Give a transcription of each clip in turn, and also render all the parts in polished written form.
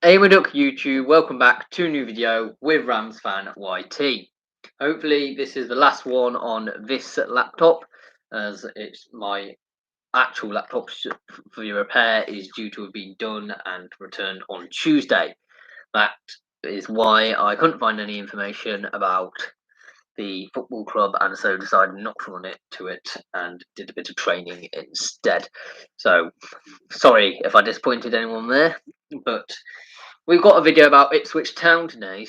Duck YouTube, welcome back to a new video with Rams fan YT. Hopefully this is the last one on this laptop, as it's my actual laptop for the repair is due to have been done and returned on Tuesday. That is why I couldn't find any information about the football club, and so decided not to run it to it and did a bit of training instead. So sorry if I disappointed anyone there, but we've got a video about Ipswich Town today,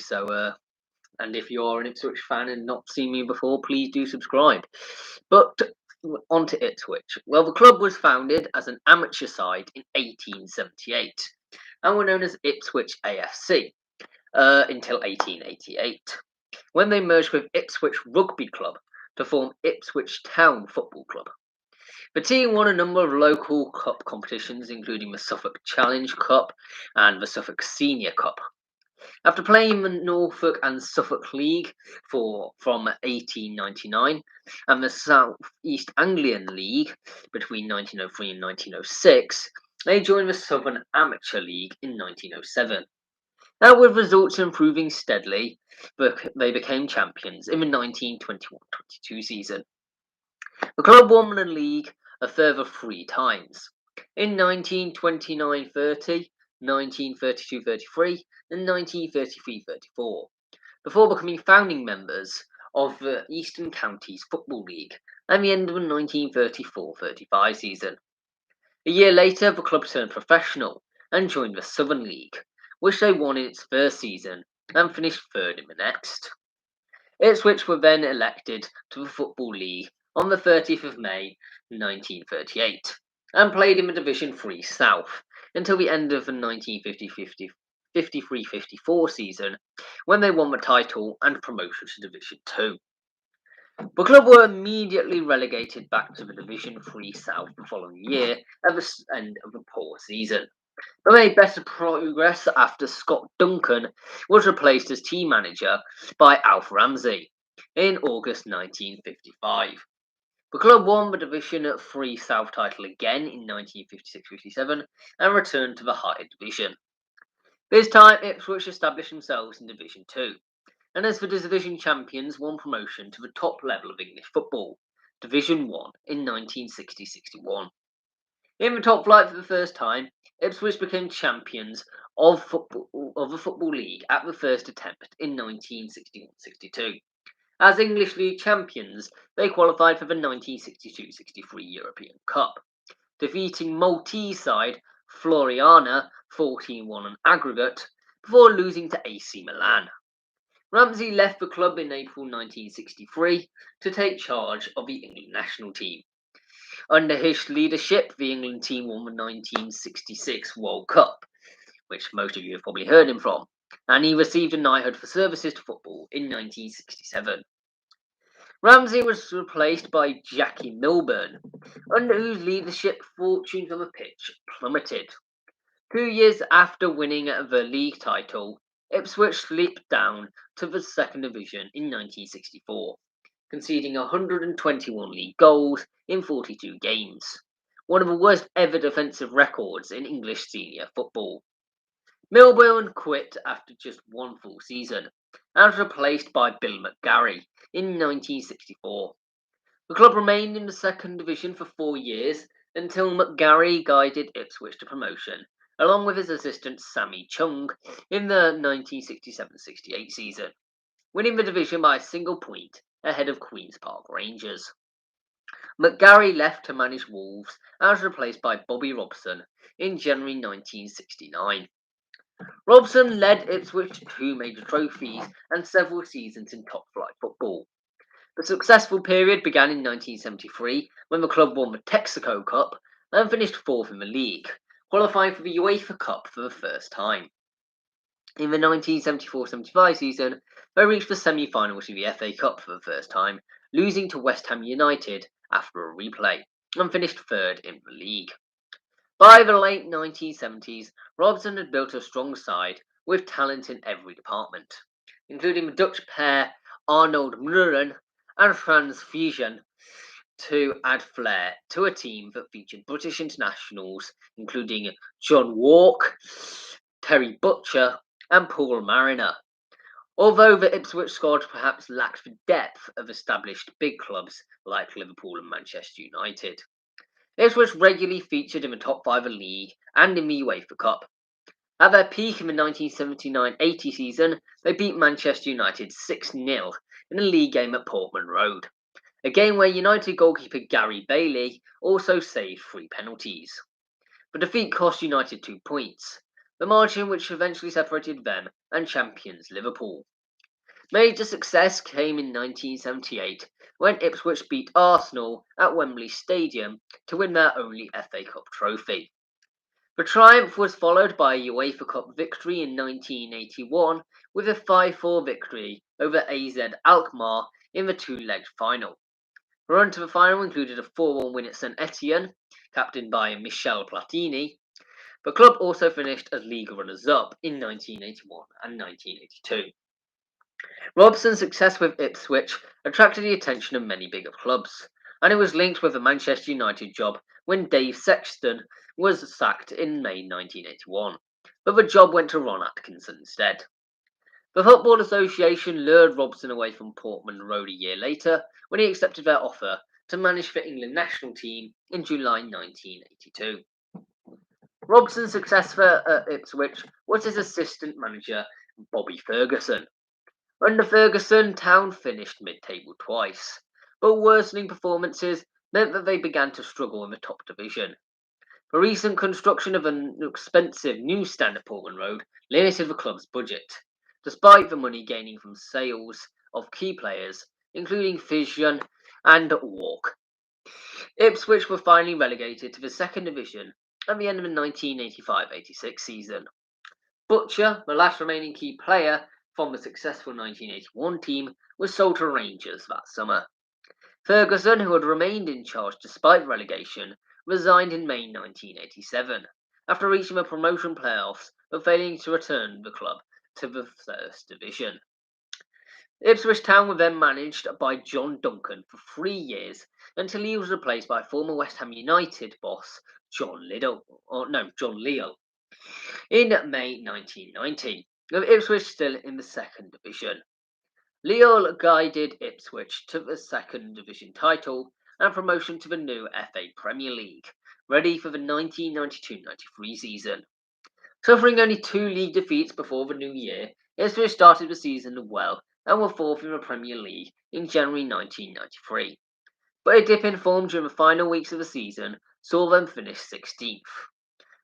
and if you're an Ipswich fan and not seen me before, please do subscribe. But on to Ipswich. Well, the club was founded as an amateur side in 1878 and were known as Ipswich AFC until 1888, when they merged with Ipswich Rugby Club to form Ipswich Town Football Club. The team won a number of local cup competitions, including the Suffolk Challenge Cup and the Suffolk Senior Cup. After playing in the Norfolk and Suffolk League from 1899 and the South East Anglian League between 1903 and 1906, they joined the Southern Amateur League in 1907. Now, with results improving steadily, they became champions in the 1921-22 season. The club won the league a further 3 times, in 1929-30, 1932-33 and 1933-34, before becoming founding members of the Eastern Counties Football League at the end of the 1934-35 season. A year later, the club turned professional and joined the Southern League, which they won in its first season and finished third in the next. Ipswich were then elected to the Football League on the 30th of May 1938 and played in the Division 3 South until the end of the 1953-54 season, when they won the title and promotion to Division 2. The club were immediately relegated back to the Division 3 South the following year at the end of a poor season, but made better progress after Scott Duncan was replaced as team manager by Alf Ramsey in August 1955. The club won the Division 3 South title again in 1956-57 and returned to the higher division. This time, Ipswich established themselves in Division 2, and as the division champions, won promotion to the top level of English football, Division 1, in 1960-61. In the top flight for the first time, Ipswich became champions of the Football League at the first attempt in 1961-62. As English League champions, they qualified for the 1962-63 European Cup, defeating Maltese side Floriana 14-1 on aggregate before losing to AC Milan. Ramsey left the club in April 1963 to take charge of the England national team. Under his leadership, the England team won the 1966 World Cup, which most of you have probably heard him from, and he received a knighthood for services to football in 1967. Ramsey was replaced by Jackie Milburn, under whose leadership fortunes on the pitch plummeted. 2 years after winning the league title, Ipswich slipped down to the second division in 1964, conceding 121 league goals in 42 games, one of the worst ever defensive records in English senior football. Milburn quit after just one full season and was replaced by Bill McGarry in 1964. The club remained in the second division for 4 years until McGarry guided Ipswich to promotion, along with his assistant Sammy Chung, in the 1967-68 season, winning the division by a single point ahead of Queen's Park Rangers. McGarry left to manage Wolves and was replaced by Bobby Robson in January 1969. Robson led Ipswich to 2 major trophies and several seasons in top-flight football. The successful period began in 1973 when the club won the Texaco Cup and finished 4th in the league, qualifying for the UEFA Cup for the first time. In the 1974-75 season, they reached the semi-finals of the FA Cup for the first time, losing to West Ham United after a replay, and finished 3rd in the league. By the late 1970s, Robson had built a strong side with talent in every department, including the Dutch pair Arnold Muren and Frans Fijan, to add flair to a team that featured British internationals, including John Walk, Terry Butcher, and Paul Mariner. Although the Ipswich squad perhaps lacked the depth of established big clubs like Liverpool and Manchester United, Ipswich regularly featured in the top 5 of the league and in the UEFA Cup. At their peak in the 1979-80 season, they beat Manchester United 6-0 in a league game at Portman Road, a game where United goalkeeper Gary Bailey also saved 3 penalties. The defeat cost United 2 points, the margin which eventually separated them and champions Liverpool. Major success came in 1978 when Ipswich beat Arsenal at Wembley Stadium to win their only FA Cup trophy. The triumph was followed by a UEFA Cup victory in 1981 with a 5-4 victory over AZ Alkmaar in the 2-legged final. The run to the final included a 4-1 win at St Etienne, captained by Michel Platini. The club also finished as league runners-up in 1981 and 1982. Robson's success with Ipswich attracted the attention of many bigger clubs, and it was linked with the Manchester United job when Dave Sexton was sacked in May 1981, but the job went to Ron Atkinson instead. The Football Association lured Robson away from Portman Road a year later when he accepted their offer to manage the England national team in July 1982. Robson's successor at Ipswich was his assistant manager, Bobby Ferguson. Under Ferguson, Town finished mid-table twice, but worsening performances meant that they began to struggle in the top division. The recent construction of an expensive new stand at Portman Road limited the club's budget, despite the money gaining from sales of key players, including Fission and Walk. Ipswich were finally relegated to the second division at the end of the 1985-86 season. Butcher, the last remaining key player from the successful 1981 team, was sold to Rangers that summer. Ferguson, who had remained in charge despite relegation, resigned in May 1987 after reaching the promotion playoffs but failing to return the club to the first division. Ipswich Town were then managed by John Duncan for 3 years until he was replaced by former West Ham United boss John Leal in May 1990, with Ipswich still in the second division. Leal guided Ipswich to the second division title and promotion to the new FA Premier League, ready for the 1992-93 season. Suffering only 2 league defeats before the new year, Ipswich started the season well and were 4th in the Premier League in January 1993. But a dip in form during the final weeks of the season saw them finish 16th.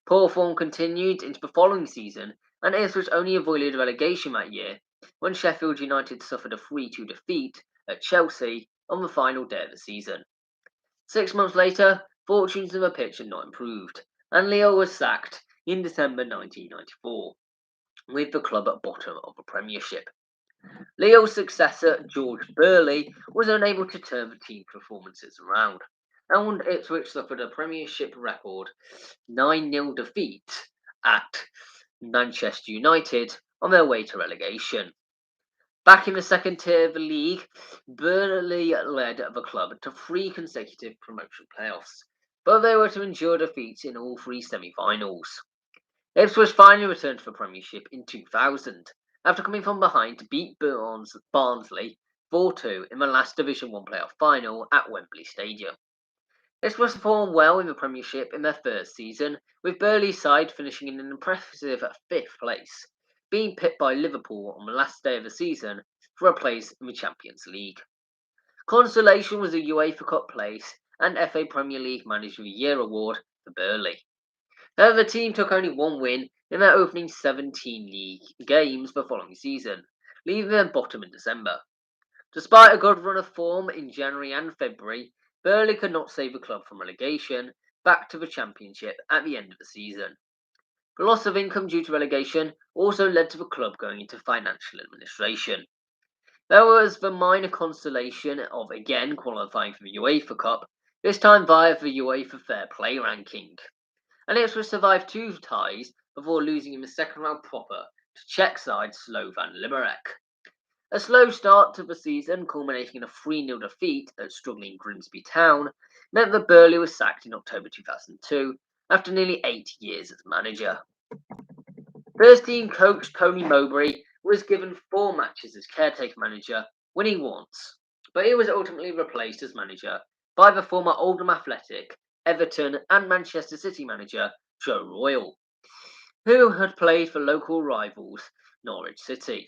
Poor form continued into the following season, and Ipswich only avoided relegation that year when Sheffield United suffered a 3-2 defeat at Chelsea on the final day of the season. 6 months later, fortunes in the pitch had not improved, and Leal was sacked in December 1994, with the club at bottom of the Premiership. Leal's successor, George Burley, was unable to turn the team performances around, and Ipswich suffered a Premiership record 9-0 defeat at Manchester United on their way to relegation. Back in the second tier of the league, Burley led the club to 3 consecutive promotion playoffs, but they were to endure defeats in all 3 semi-finals. Ipswich finally returned to the Premiership in 2000, after coming from behind to beat Barnsley 4-2 in the last Division 1 playoff final at Wembley Stadium. Ipswich performed well in the Premiership in their first season, with Burley's side finishing in an impressive 5th place, being pipped by Liverpool on the last day of the season for a place in the Champions League. Consolation was a UEFA Cup place and FA Premier League Manager of the Year award for Burley. However, the team took only 1 win in their opening 17 league games the following season, leaving them bottom in December. Despite a good run of form in January and February, Burley could not save the club from relegation back to the Championship at the end of the season. The loss of income due to relegation also led to the club going into financial administration. There was the minor consolation of again qualifying for the UEFA Cup, this time via the UEFA Fair Play ranking, and Ipswich survived 2 ties before losing in the second round proper to Czech side Slovan Liberec. A slow start to the season, culminating in a 3-0 defeat at struggling Grimsby Town, meant that Burley was sacked in October 2002 after nearly 8 years as manager. First team coach Tony Mowbray was given 4 matches as caretaker manager, winning once, but he was ultimately replaced as manager by the former Oldham Athletic, Everton and Manchester City manager Joe Royle, who had played for local rivals Norwich City.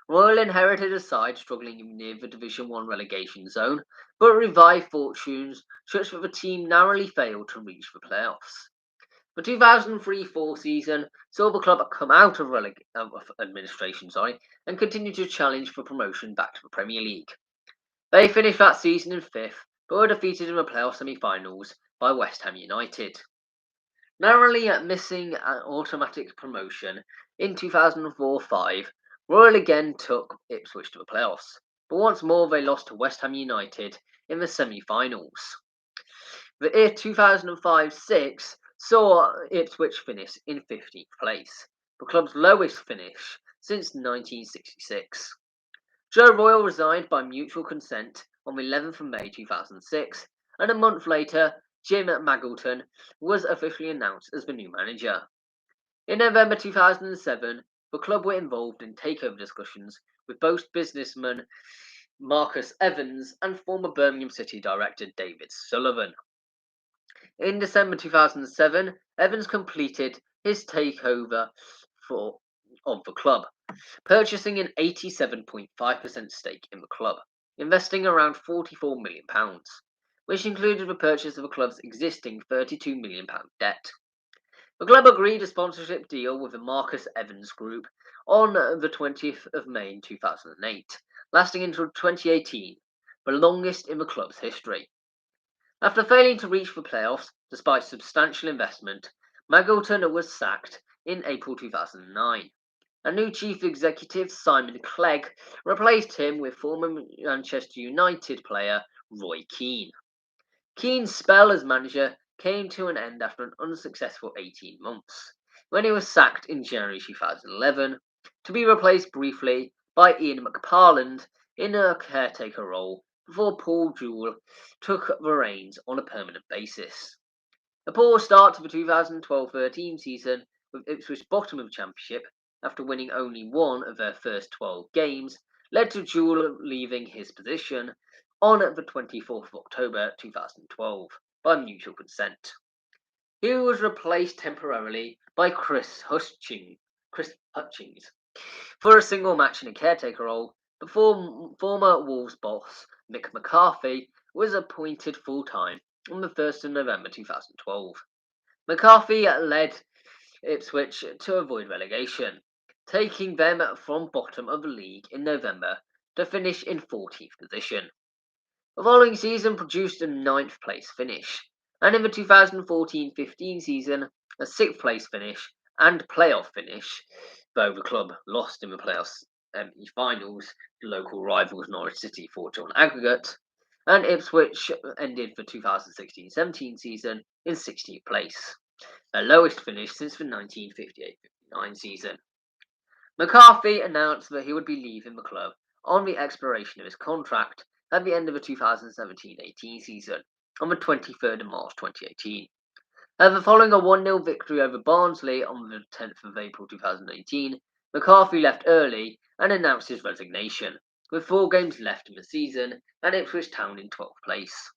Royle inherited a side struggling near the Division 1 relegation zone, but revived fortunes such that the team narrowly failed to reach the playoffs. The 2003-04 season saw the club come out of administration and continue to challenge for promotion back to the Premier League. They finished that season in 5th, but were defeated in the playoff semi-finals by West Ham United. Narrowly missing an automatic promotion in 2004-05, Royal again took Ipswich to the playoffs, but once more they lost to West Ham United in the semi-finals. The year 2005-06 saw Ipswich finish in 15th place, the club's lowest finish since 1966. Joe Royle resigned by mutual consent on the 11th of May 2006, and a month later, Jim Maggleton was officially announced as the new manager. In November 2007, the club were involved in takeover discussions with both businessman Marcus Evans and former Birmingham City director David Sullivan. In December 2007, Evans completed his takeover of the club, purchasing an 87.5% stake in the club, investing around £44 million, which included the purchase of the club's existing £32 million debt. The club agreed a sponsorship deal with the Marcus Evans Group on the 20th of May 2008, lasting until 2018, the longest in the club's history. After failing to reach the playoffs despite substantial investment, Maggleton was sacked in April 2009. A new chief executive, Simon Clegg, replaced him with former Manchester United player Roy Keane. Keane's spell as manager came to an end after an unsuccessful 18 months, when he was sacked in January 2011, to be replaced briefly by Ian McParland in a caretaker role before Paul Jewell took the reins on a permanent basis. A poor start to the 2012-13 season, with Ipswich bottom of the Championship after winning only one of their first 12 games, led to Jewell leaving his position on the 24th of October 2012 by mutual consent. He was replaced temporarily by Chris Hutchings for a single match in a caretaker role before former Wolves boss Mick McCarthy was appointed full-time on the 1st of November 2012. McCarthy led Ipswich to avoid relegation, taking them from bottom of the league in November to finish in 14th position. The following season produced a 9th place finish, and in the 2014-15 season, a 6th place finish and playoff finish, though the club lost in the playoffs finals to local rivals Norwich City 4-2 on aggregate, and Ipswich ended the 2016-17 season in 16th place, their lowest finish since the 1958-59 season. McCarthy announced that he would be leaving the club on the expiration of his contract at the end of the 2017-18 season, on the 23rd of March 2018. However, following a 1-0 victory over Barnsley on the 10th of April 2018, McCarthy left early and announced his resignation, with 4 games left in the season and Ipswich Town in 12th place.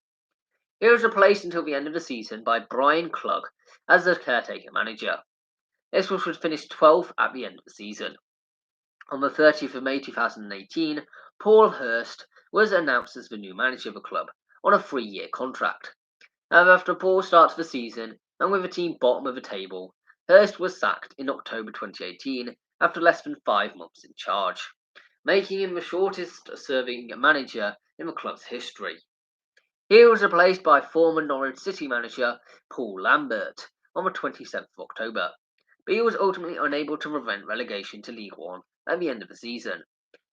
He was replaced until the end of the season by Brian Klug as the caretaker manager. Ipswich would finish 12th at the end of the season. On the 30th of May 2018, Paul Hurst was announced as the new manager of the club on a 3-year contract. However, after a poor start to the season and with the team bottom of the table, Hurst was sacked in October 2018 after less than 5 months in charge, making him the shortest serving manager in the club's history. He was replaced by former Norwich City manager Paul Lambert on the 27th of October, but he was ultimately unable to prevent relegation to League One at the end of the season,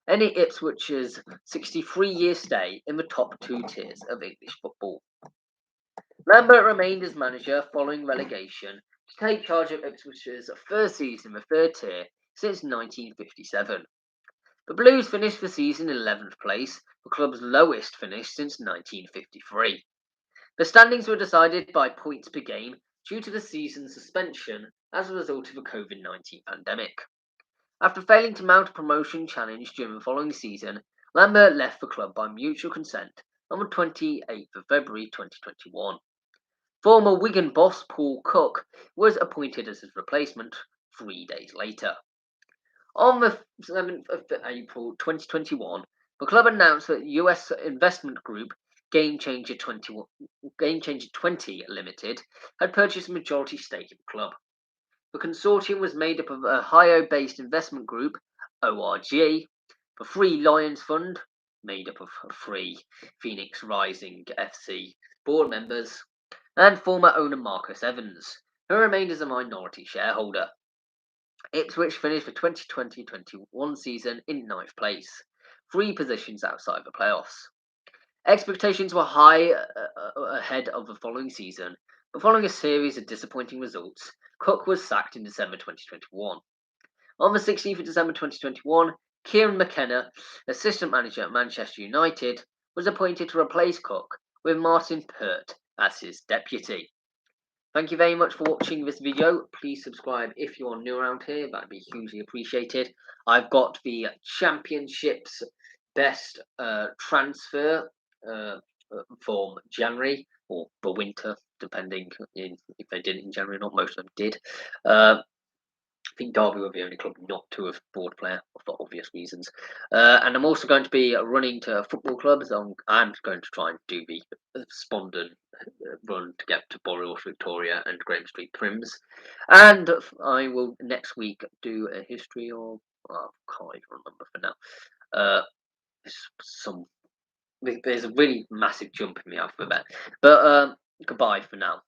ending Ipswich's 63-year stay in the top 2 tiers of English football. Lambert remained as manager following relegation to take charge of Ipswich's first season in the 3rd tier since 1957. The Blues finished the season in 11th place, the club's lowest finish since 1953. The standings were decided by points per game due to the season's suspension as a result of the COVID-19 pandemic. After failing to mount a promotion challenge during the following season, Lambert left the club by mutual consent on the 28th of February 2021. Former Wigan boss Paul Cook was appointed as his replacement 3 days later. On the 7th of April 2021, the club announced that US investment group Game Changer 20 Limited had purchased a majority stake in the club. The consortium was made up of Ohio-based investment group ORG, the Free Lions Fund, made up of Free Phoenix Rising FC board members, and former owner Marcus Evans, who remained as a minority shareholder. Ipswich finished the 2020-21 season in 9th place, 3 positions outside the playoffs. Expectations were high ahead of the following season, but following a series of disappointing results, Cook was sacked in December 2021. On the 16th of December 2021, Kieran McKenna, assistant manager at Manchester United, was appointed to replace Cook, with Martin Pert as his deputy. Thank you very much for watching this video. Please subscribe if you're new around here. That'd be hugely appreciated. I've got the Championship's best transfer from January, or the winter, depending if they did it in January or not. Most of them did. I think Derby were the only club not to have bought a player for obvious reasons. And I'm also going to be running to football clubs. I'm going to try and do the Spondon run to get to Boreal, Victoria, and Graham Street Prims. And I will next week do a history of. I can't even remember for now. There's a really massive jump in the alphabet. But goodbye for now.